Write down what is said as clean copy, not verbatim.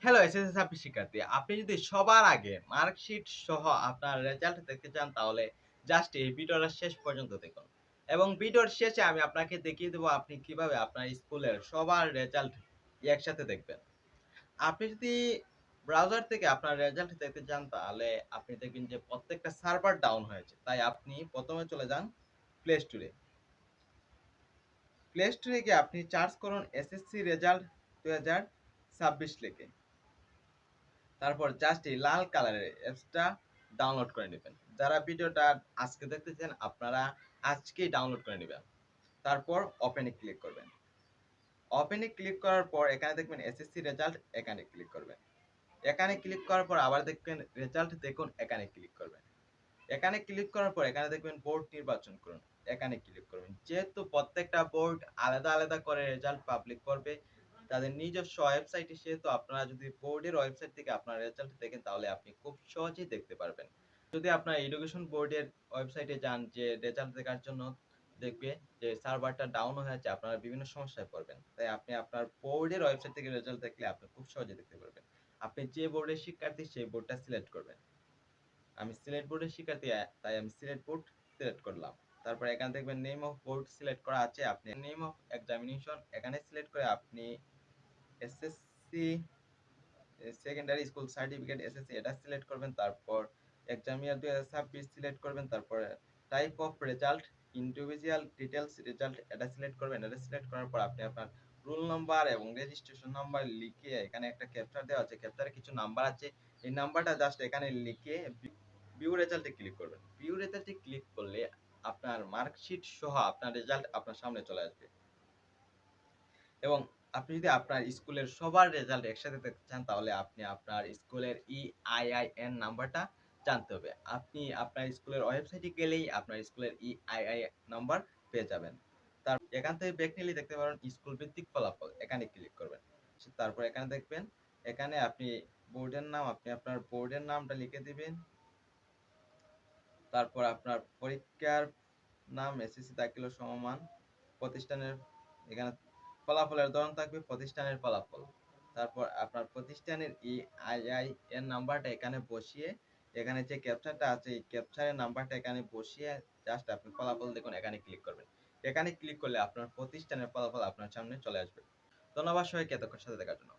Hello SSC ছাব্বিশ শিক্ষার্থী। আপনি যদি সবার আগে মার্কশিট সহ আপনার রেজাল্ট দেখতে চান তাহলে জাস্ট এই ভিডিওটা শেষ পর্যন্ত দেখুন। এবং ভিডিওর শেষে আমি আপনাকে দেখিয়ে দেব আপনি কিভাবে আপনার স্কুলের সবার রেজাল্ট একসাথে দেখবেন। আপনি যদি ব্রাউজার থেকে আপনার রেজাল্ট দেখতে চান তাহলে আপনি দেখবেন যে প্রত্যেকটা সার্ভার ডাউন হয়েছে। তাই আপনি ১ম এ চলে যান প্লে স্টোরে। প্লে স্টোরে গিয়ে আপনি সার্চ করুন এসএসসি রেজাল্ট ২০২৬ লিখে। তারপর জাস্ট এই লাল কালারের অ্যাপসটা ডাউনলোড করে নেবেন। যারা ভিডিওটা আজকে দেখতেছেন আপনারা আজকেই ডাউনলোড করে নেবেন। তারপর ওপেনে ক্লিক করবেন। ওপেনে ক্লিক করার পর এখানে দেখবেন এসএসসি রেজাল্ট, এখানে ক্লিক করবেন। এখানে ক্লিক করার পর আবার দেখবেন রেজাল্ট দেখুন, এখানে ক্লিক করবেন। এখানে ক্লিক করার পর এখানে দেখবেন বোর্ড নির্বাচন করুন, এখানে ক্লিক করবেন। যেহেতু প্রত্যেকটা বোর্ড আলাদা আলাদা করে রেজাল্ট পাবলিক করবে তাদের নিজস্ব ওয়েবসাইটে, সেহেতু আপনারা যদি বোর্ডের ওয়েবসাইট থেকে আপনার রেজাল্ট দেখেন তাহলে আপনি খুব সহজেই দেখতে পারবেন। যদি আপনার এডুকেশন বোর্ডের ওয়েবসাইটে যান যে রেজাল্ট দেখার জন্য, দেখবে যে সার্ভারটা ডাউন হয়ে আছে, আপনারা বিভিন্ন সমস্যায় পড়বেন। তাই আপনি আপনার বোর্ডের ওয়েবসাইট থেকে রেজাল্ট দেখলে আপনি খুব সহজে দেখতে পারবেন। আপনি যে বোর্ডের শিক্ষার্থী সেই বোর্ডটা সিলেক্ট করবেন। আমি সিলেট বোর্ডের শিক্ষার্থী, তাই আমি সিলেট বোর্ড সিলেক্ট করলাম। তারপর এখানে দেখবেন নেম অফ বোর্ড সিলেক্ট করা আছে, আপনি নেম অফ এক্সামিনেশন এখানে সিলেক্ট করে আপনি SSC secondary school certificate SSC এটা সিলেক্ট করবেন। তারপর এক্সাম ইয়ার 2026 সিলেক্ট করবেন। তারপর type of result individual details result এটা সিলেক্ট করবেন। এটা সিলেক্ট করার পর আপনি আপনার রোল নাম্বার এবং রেজিস্ট্রেশন নাম্বার লিখে, এখানে একটা ক্যাপচার দেওয়া আছে, ক্যাপচারে কিছু নাম্বার আছে, এই নাম্বারটা জাস্ট এখানে লিখে ভিউ রেজাল্টে ক্লিক করবেন। ভিউ রেজাল্টে ক্লিক করলে আপনার মার্কশিট সহ আপনার রেজাল্ট আপনার সামনে চলে আসবে। এবং আপনি যদি আপনার স্কুলের সবার রেজাল্ট একসাথে দেখতে চান তাহলে আপনি আপনার স্কুলের EIIN নাম্বারটা জানতে হবে। আপনি আপনার স্কুলের ওয়েবসাইটে গেলেই আপনার স্কুলের EIIN নাম্বার পেয়ে যাবেন। এখান থেকে ব্যাক নিলে দেখতে পারেন স্কুল ভিত্তিক ফলাফল, এখানে ক্লিক করবেন। তারপর এখানে দেখবেন, এখানে আপনি বোর্ডের নাম, আপনি আপনার বোর্ডের নামটা লিখে দিবেন। তারপর আপনার পরীক্ষার নাম এসএসসি দাখিল ও সমমান, প্রতিষ্ঠানের এখানে ফলাফলের ধরন থাকবে প্রতিষ্ঠানের ফলাফল। তারপর আপনার প্রতিষ্ঠানের EIIN নাম্বারটা এখানে বসিয়ে, এখানে যে ক্যাপচারটা আছে এই ক্যাপচারের নাম্বারটা এখানে বসিয়ে জাস্ট আপনি ফলাফল দেখুন, এখানে ক্লিক করবেন। এখানে ক্লিক করলে আপনার প্রতিষ্ঠানের ফলাফল আপনার সামনে চলে আসবে। ধন্যবাদ সবাইকে এতক্ষণ সাথে দেখার জন্য।